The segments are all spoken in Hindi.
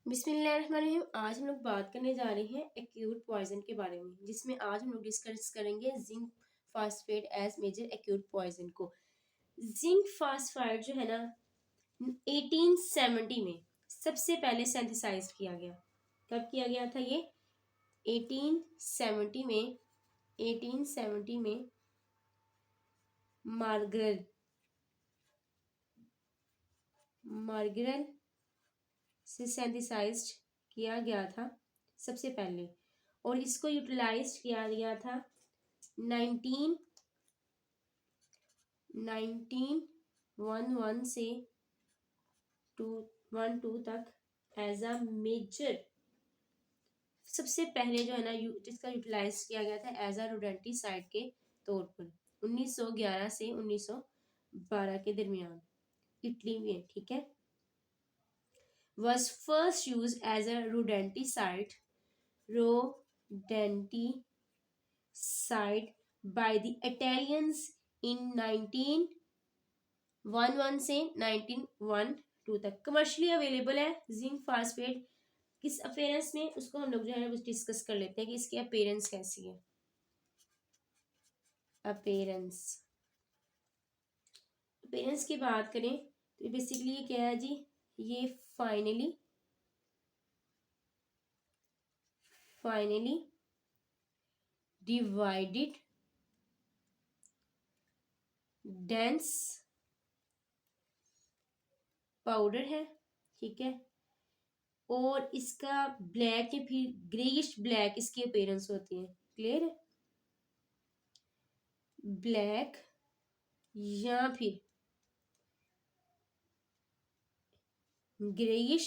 बिस्मिल्लाहिर्रहमानिर्रहीम। आज हम लोग बात करने जा रहे हैं एक्यूट पॉइजन के बारे में, जिसमें आज हम लोग डिस्कस करेंगे zinc phosphate as major acute poison को। जिंक फास्फाइड जो है ना 1870 में सबसे पहले सिंथेसाइज किया गया। कब किया गया था ये? 1870 में 1870 में मार्गरेल से सिंथेसाइज्ड किया गया था सबसे पहले, और इसको यूटिलाइज किया गया था 1911 से 212 तक एज अ मेजर। सबसे पहले जो है ना जिसका यूटिलाइज किया गया था एज अ रोडेंटिसाइड के तौर पर 1911 से 1912 के दरमियान इटली में, ठीक है। was first used as a rodenticide by the Italians in 1911 से 1912 तक। कमर्शियली अवेलेबल है जिंक फास्फेट। किस अपेयरेंस में, उसको हम लोग जो है डिस्कस कर लेते हैं कि इसकी अपेयरेंस कैसी है। अपेयरेंस की बात करें तो बेसिकली ये क्या है जी? ये फाइनली डिवाइडेड डेंस पाउडर है, ठीक है। और इसका ब्लैक या फिर ग्रेइश ब्लैक इसकी अपीयरेंस होती है। क्लियर है? ब्लैक या फिर ग्रेइश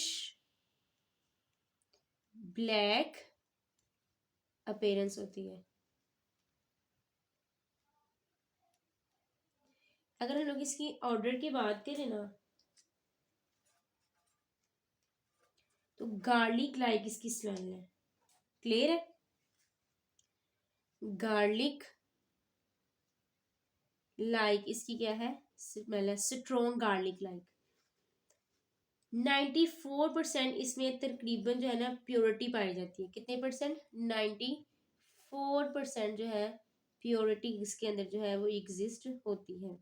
ब्लैक अपीयरेंस होती है। अगर हम लोग इसकी ऑर्डर की बात करें ना तो गार्लिक लाइक इसकी स्मेल है। क्लियर है? गार्लिक लाइक इसकी क्या है? स्मेल है। Strong garlic like. 94% इसमें तकरीबन जो है ना प्योरिटी पाई जाती है। कितने परसेंट? 94% जो है प्योरिटी इसके अंदर जो है वो एग्जिस्ट होती है।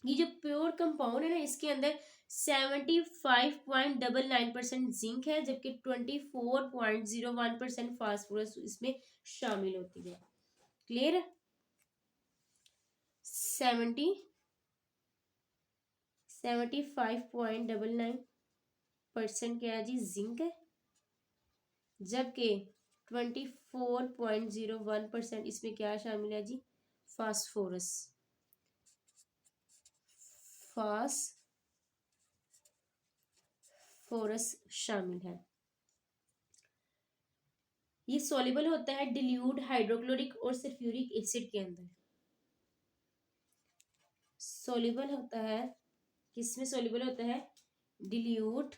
ये जो प्योर कंपाउंड है ना इसके अंदर 75.99% जिंक है, जबकि 24.01% फास्फोरस इसमें शामिल होती है। क्लियर है? 75.99% क्या है जी? जिंक है, जबकि 24.01% इसमें क्या शामिल है जी? फास्फोरस शामिल है। ये सॉल्युबल होता है डिल्यूट हाइड्रोक्लोरिक और सल्फ्यूरिक एसिड के अंदर। सॉल्युबल होता है किसमें? सॉल्युबल होता है dilute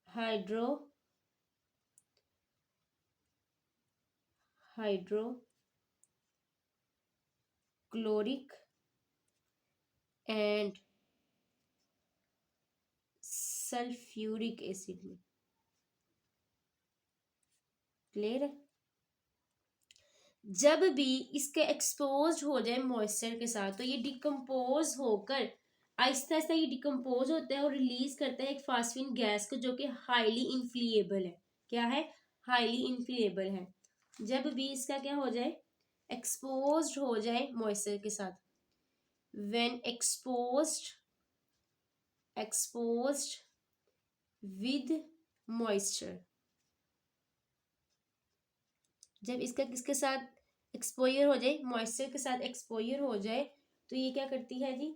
hydrochloric and sulphuric acid में। क्लियर है? जब भी इसके एक्सपोज हो जाए मॉइस्चर के साथ तो ये डिकम्पोज होकर आहिस्ता आहिस्ता ये डिकम्पोज होता है और रिलीज करता है एक फास्फिन गैस को, जो कि हाईली इन्फ्लेमेबल है। क्या है? हाईली इन्फ्लेमेबल है। जब भी इसका क्या हो जाए? एक्सपोज हो जाए मॉइस्चर के साथ। व्हेन एक्सपोज्ड विद मॉइस्चर, जब इसका किसके साथ एक्सपोजर हो जाए? मॉइस्चर के साथ एक्सपोजर हो जाए तो ये क्या करती है जी?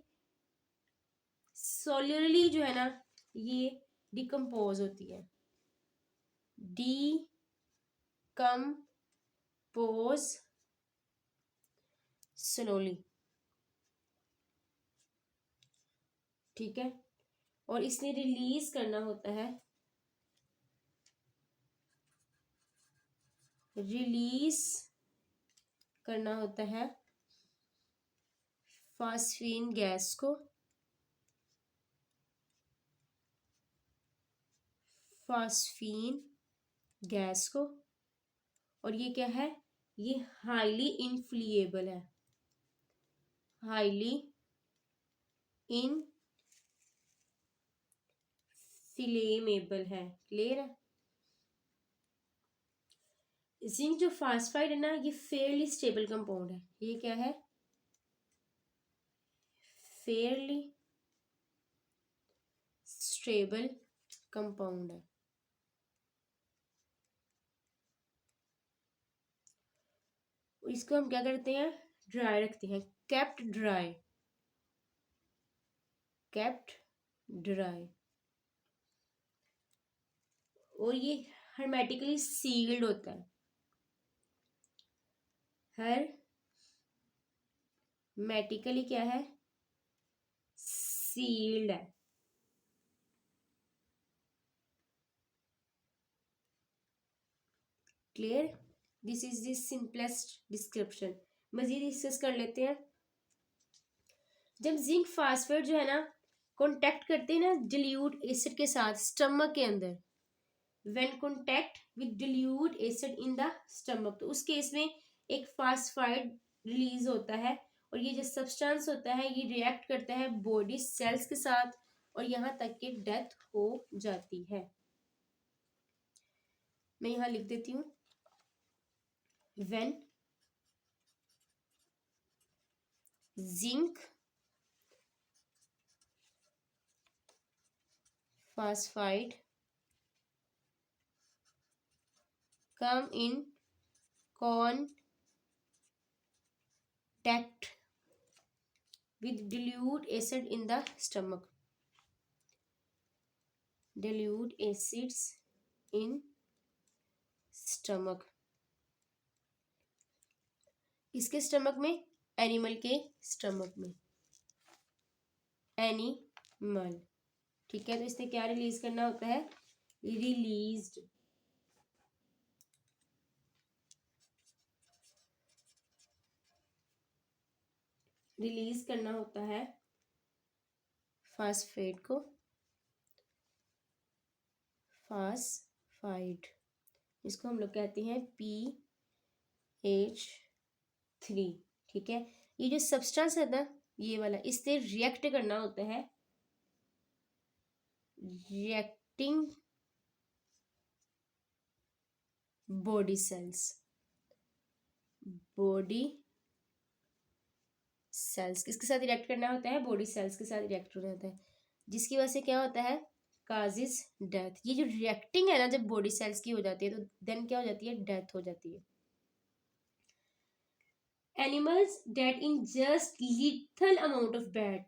सोलरली जो है ना ये डिकम्पोज होती है। डिकम्पोज स्लोली, ठीक है। और इसने रिलीज करना होता है फास्फीन गैस को, फास्फीन गैस को, और ये क्या है, ये हाईली इनफ्लेमेबल है, हाईली इनफ्लेमेबल है। क्लियर है। जिंक जो फास्फाइड है ना, ये फेयरली स्टेबल कंपाउंड है। ये क्या है, फेयरली स्टेबल कंपाउंड है। इसको हम क्या करते हैं, ड्राई रखते हैं, केप्ट ड्राई, केप्ट ड्राई। और ये हर्मेटिकली सील्ड होता है, हर्मेटिकली क्या है, सील्ड है। Clear. This is the simplest description. मजीद डिस्कस कर लेते हैं। जब जिंक फास्फेट जो है ना कॉन्टेक्ट करते हैं ना डिल्यूट एसिड के साथ स्टमक के अंदर, when contact with dilute acid in the stomach, तो उस केस में एक फास्फाइड रिलीज होता है, और ये जो सब्सटेंस होता है ये रिएक्ट करता है बॉडी सेल्स के साथ, और यहाँ तक कि डेथ हो जाती है। मैं यहाँ लिख देती हूँ, when zinc phosphide come in contact with dilute acid in the stomach, dilute acids in stomach, किसके स्टमक में, एनिमल के स्टमक में, एनिमल। ठीक है, तो इसने क्या रिलीज करना होता है, रिलीज्ड, रिलीज करना होता है फास्फेट को, फास्फाइड, इसको हम लोग कहते हैं PH3। ठीक है, ये जो सब्सटेंस है ना ये वाला, इससे रिएक्ट करना होता है, reacting body cells, body cells किसके साथ रिएक्ट करना होता है, बॉडी सेल्स के साथ रिएक्ट करना होता है, जिसकी वजह से क्या होता है, काजिज डेथ। ये जो रिएक्टिंग है ना जब बॉडी सेल्स की हो जाती है तो देन क्या हो जाती है, डेथ हो जाती है। Animals that ingest lethal amount of bait,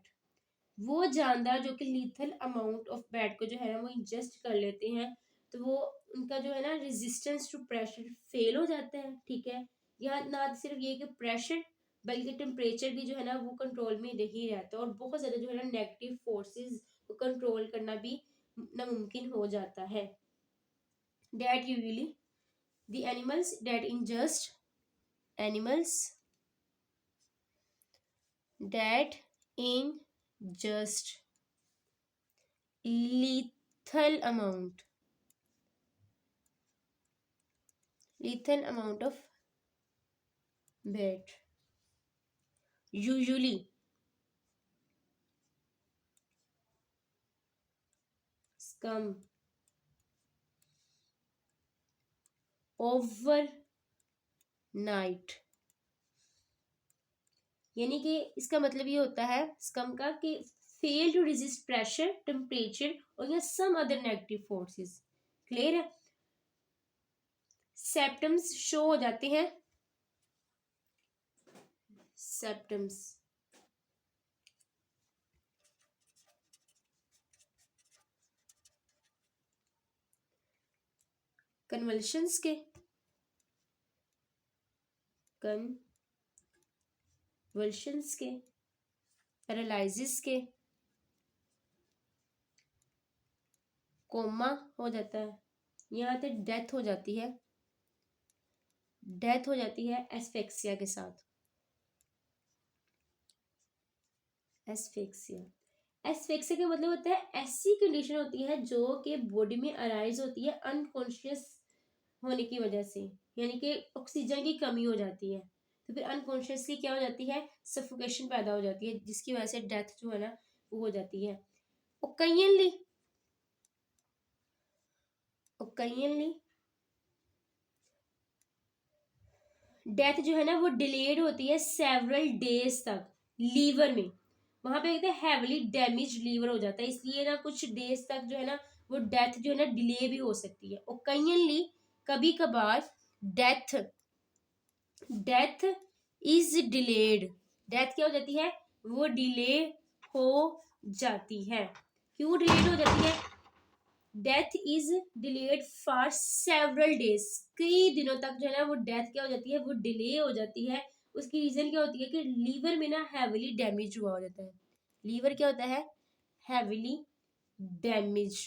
वो जानदार जो कि लीथल अमाउंट ऑफ बैट को जो है ना वो इंजेस्ट कर लेते हैं, तो वो उनका जो है ना रेजिस्टेंस टू प्रेशर फेल हो जाता है। ठीक है, यहाँ ना सिर्फ ये कि प्रेशर बल्कि टेम्परेचर भी जो है ना वो कंट्रोल में नहीं रहता, और बहुत ज़्यादा जो है ना नेगेटिव फोर्सेस को कंट्रोल करना भी नामुमकिन हो जाता है। That usually the animals that ingest, animals that ingest lethal amount of bat usually scum overnight, यानी कि इसका मतलब ये होता है स्कम का कि fail to resist pressure, temperature और या some other negative forces. Clear है। सेप्टम्स शो हो जाते हैं, सेप्टम्स कन्वल्शंस के, कन्वल्शंस के, पैरालिसिस के, कोमा हो जाता है, यहाँ तक डेथ हो जाती है, डेथ हो जाती है एस्फेक्सिया के साथ, एस्फेक्सिया। एस्फेक्सिया का मतलब होता है ऐसी कंडीशन होती है जो कि बॉडी में अराइज होती है अनकॉन्शियस होने की वजह से, यानी कि ऑक्सीजन की कमी हो जाती है, तो फिर अनकॉन्शियसली क्या हो जाती है, सफोकेशन पैदा हो जाती है, जिसकी वजह से डेथ जो है ना वो हो जाती है। ओकेजनली ओकेजनली डेथ जो है ना वो डिलेड होती है सेवरल डेज तक लीवर में, वहां पे कहते हैं हैवली डैमेज लीवर हो जाता है, इसलिए ना कुछ डेज तक जो है ना वो डेथ जो है ना डिले भी हो सकती है। ओकेजनली कभी कभार death death is delayed, death क्या हो जाती है, वो डिले हो जाती है। क्यों डिलेड हो जाती है, death is delayed for several days, कई दिनों तक जो है ना वो डेथ क्या हो जाती है, वो डिले हो जाती है। उसकी रीजन क्या होती है कि लीवर में ना हैविली डैमेज हुआ हो जाता है, लीवर क्या होता है, हैविली डैमेज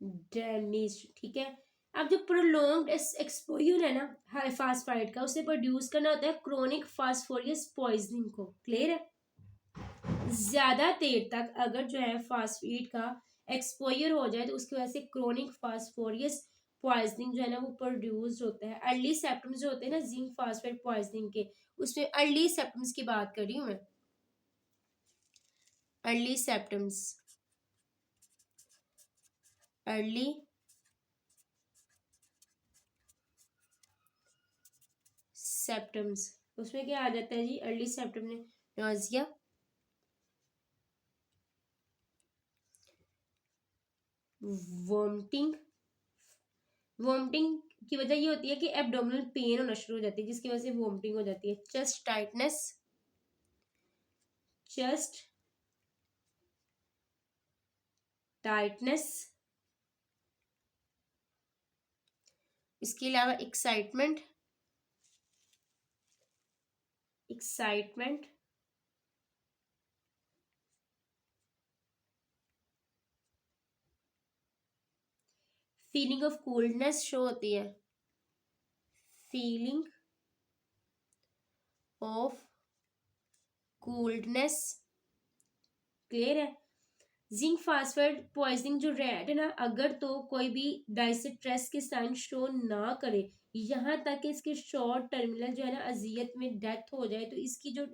डैमेज ठीक है। अब जो प्रोलॉन्ग्ड एक्सपोजर है ना फास्फाइड का, उसे प्रोड्यूस करना होता है क्रोनिक फास्फोरियस पॉइजनिंग को, क्लियर है। ज्यादा देर तक अगर जो है फास्फेट का एक्सपोजर हो जाए तो उसकी वजह से क्रोनिक फास्फोरियस पॉइजनिंग जो है ना वो प्रोड्यूस होता है। अर्ली सिम्टम्स जो होते हैं ना जिंक फास्फेट पॉइजनिंग के, उसमें अर्ली सिम्टम्स की बात कर रही हूँ मैं, अर्ली सिम्टम्स, अर्ली सिम्टम्स, उसमें क्या आ जाता है जी, अर्ली सिम्टम में नाजिया, वोमिटिंग, वोमिटिंग की वजह ये होती है कि एब्डोमिनल पेन होना शुरू हो जाती है, जिसकी वजह से वोमिटिंग हो जाती है। चेस्ट टाइटनेस, चेस्ट टाइटनेस, इसके अलावा excitement, excitement, feeling of coldness show होती है, फीलिंग ऑफ कोल्डनेस, क्लियर है। जिंक फास्फेट पॉइजनिंग जो रेड है ना, अगर तो कोई भी डाइस्ट्रेस के साइन शो ना करे, यहाँ तक कि इसके शॉर्ट टर्मिनल जो है ना अजियत में डेथ हो जाए, तो इसकी जो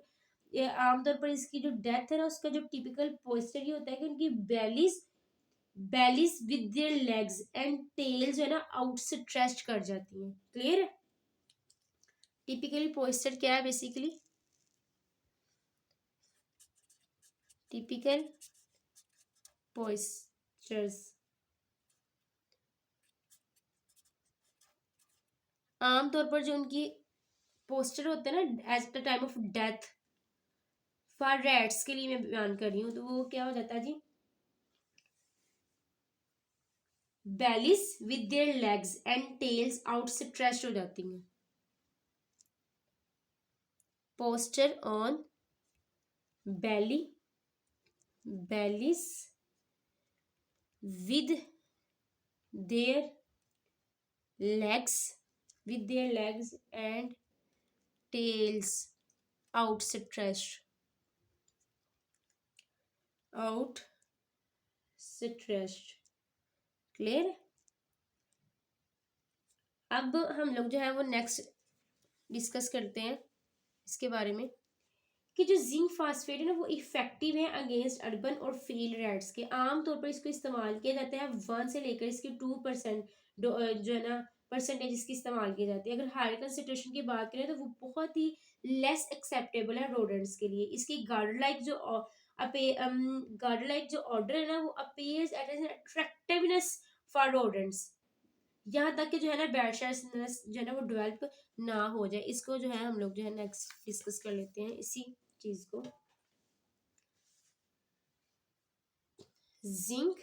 आमतौर पर इसकी जो डेथ है ना उसका जो टिपिकल पोस्टर ये होता है कि उनकी bellies with their legs and tail जो है ना आउट स्ट्रेच कर जाती है, क्लियर है। टिपिकल पोस्टर क्या है बेसिकली, टिपिकल पोस्टर्स आमतौर पर जो उनकी पोस्टर होते हैं ना at the time of death, for rats के लिए मैं बयान कर रही हूँ, तो वो क्या हो जाता है जी, bellies with their legs and tails out stretch हो जाती हैं। Posture on belly, bellies with their legs, with their legs and tails outstretched, outstretched, clear. अब हम लोग जो है वो नेक्स्ट डिस्कस करते हैं इसके बारे में कि जो जिंक फास्फेट है ना वो इफेक्टिव है अगेंस्ट अर्बन और फील्ड रैट्स के। आमतौर पर इसको इस्तेमाल किया जाता है 1 से लेकर इसके 2% जो है ना परसेंटेज इसकी इस्तेमाल की जाती है। अगर हायर कंसेंट्रेशन की बात करें तो वो बहुत ही लेस एक्सेप्टेबल है रोडेंट्स के लिए। इसकी गार्ड लाइक जो गार्ड लाइक जो ऑर्डर है ना वो appears at an attractiveness for rodents, यहाँ तक कि जो है ना बैड शेयर्स जो है ना वो डेवलप ना हो जाए। इसको जो है हम लोग जो है नेक्स्ट डिस्कस कर लेते हैं इसी चीज को। जिंक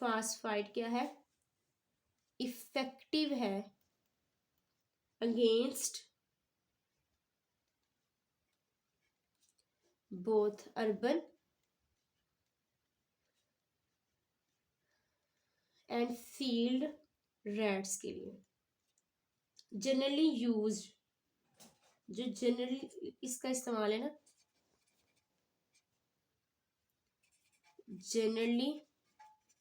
फास्फाइड क्या है, इफेक्टिव है against both urban and field rats के लिए। जनरली यूज्ड जो जनरली इसका इस्तेमाल है ना, जनरली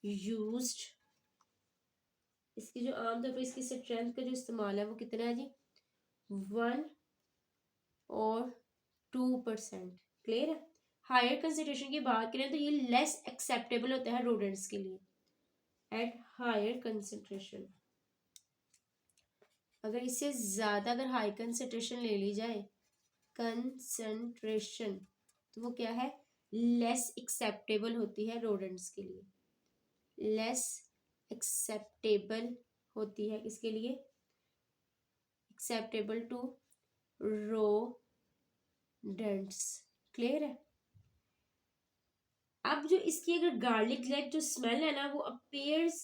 यूज्ड, इसकी जो आमतौर पर इसकी स्ट्रेंथ का जो इस्तेमाल है वो कितना है जी, 1 और 2%। क्लियर है। हायर कंसेंट्रेशन की बात करें तो ये लेस एक्सेप्टेबल होता है रोडेंट्स के लिए एट हायर कंसेंट्रेशन। अगर इससे ज्यादा अगर हाई कंसेंट्रेशन ले ली जाए, कंसेंट्रेशन, तो वो क्या है, लेस एक्सेप्टेबल होती है रोडेंट्स के लिए, लेस एक्सेप्टेबल होती है इसके लिए, एक्सेप्टेबल टू रोडेंट्स। क्लियर है। अब जो इसकी अगर गार्लिक लाइक जो स्मेल है ना वो अपीयर्स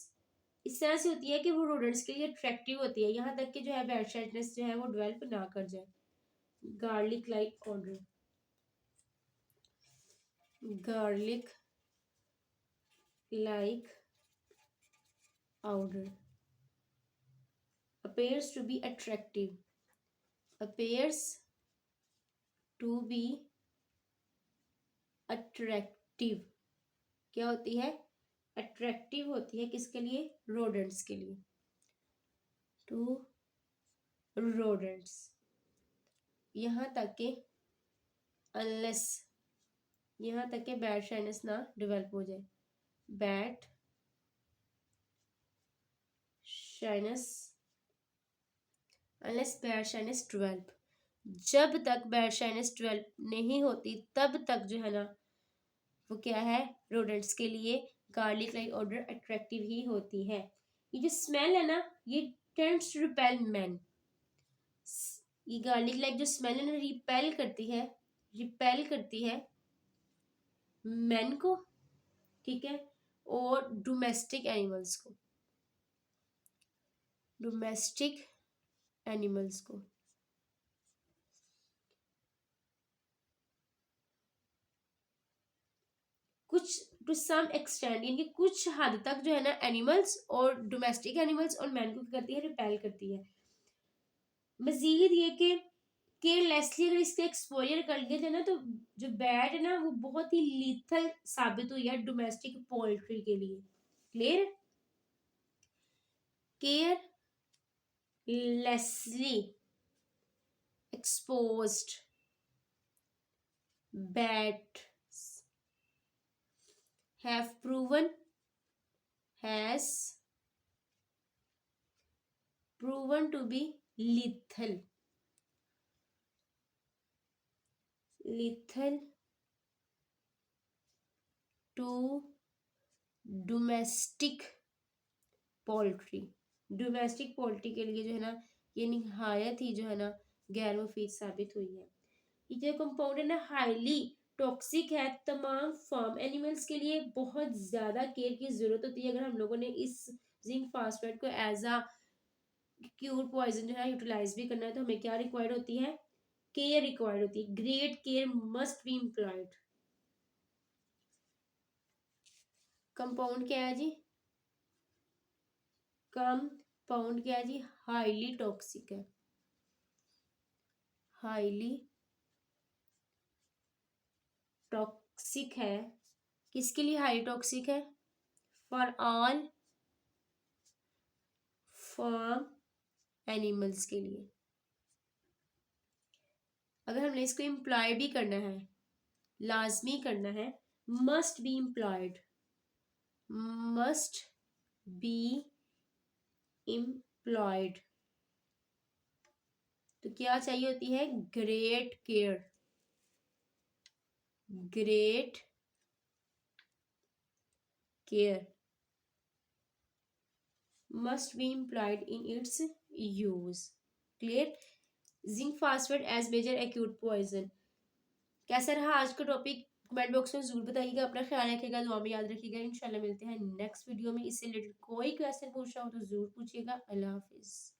इस तरह से होती है कि वो रोडेंट्स के लिए अट्रैक्टिव होती है, यहाँ तक कि जो है बैड शाइटनेस जो है वो डेवलप ना कर जाए। Garlic like order, garlic like powder appears to be attractive, appears to be attractive, क्या होती है, अट्रैक्टिव होती है किसके लिए, रोडेंट्स के लिए, टू रोडेंट्स। यहाँ तक के अनलेस, यहाँ तक के बैड शाइनेस ना डेवलप हो जाए, bad shyness, unless bad shyness develop, जब तक बैड शाइनेस डेवलप नहीं होती तब तक जो है ना वो क्या है, रोडेंट्स के लिए गार्लिक लाइक ऑर्डर अट्रैक्टिव ही होती है। ये जो स्मेल है ना ये टेंड्स टू रिपेल मैन, ये गार्लिक लाइक जो स्मेल है ना रिपेल करती है, रिपेल करती है मैन को, ठीक है, और डोमेस्टिक एनिमल्स को, डोमेस्टिक एनिमल्स को। कुछ टू सम एक्सटेंड, यानी कुछ हद तक जो है ना एनिमल्स और डोमेस्टिक एनिमल्स और मैन को करती है, रिपेल करती है। मजीद ये कि केयरलेसली अगर इसका एक्सपोजर कर लिया जाए ना तो जो बैट है ना वो बहुत ही लीथल साबित हुई है डोमेस्टिक पोल्ट्री के लिए। Clear. Carelessly exposed bats have proven to be lethal to domestic poultry. Domestic poultry के लिए जो है ना ये निहायत ही जो है ना गैर मुफीद साबित हुई है। ये जो कंपाउंड है ना हाईली टॉक्सिक है, तमाम फार्म एनिमल्स के लिए बहुत ज्यादा केयर की जरूरत होती है। अगर हम लोगों ने इस जिंक फास्फेट को एज अ क्यूर पॉइजन जो है यूटिलाइज भी करना है तो हमें क्या रिक्वायर्ड होती है, केयर रिक्वायर्ड होती है। Great care must be employed. Compound क्या है जी, कंपाउंड क्या है जी, हाईली टॉक्सिक है, हाईली टॉक्सिक है। किसके लिए हाई टॉक्सिक है, फॉर ऑल फार्म एनिमल्स के लिए। अगर हमने इसको इम्प्लॉय भी करना है, लाजमी करना है, must be employed, must be employed, तो क्या चाहिए होती है, great care, great care must be employed in its use. Clear. Zinc phosphate as major acute poison. कैसा रहा आज का टॉपिक, कमेंट बॉक्स में जरूर बताइएगा। अपना ख्याल रखिएगा, दुआ में याद रखिएगा। इंशाल्लाह मिलते हैं नेक्स्ट वीडियो में। इससे रिलेटेड कोई क्वेश्चन पूछना हो तो जरूर पूछिएगा। अल्लाह हाफिज।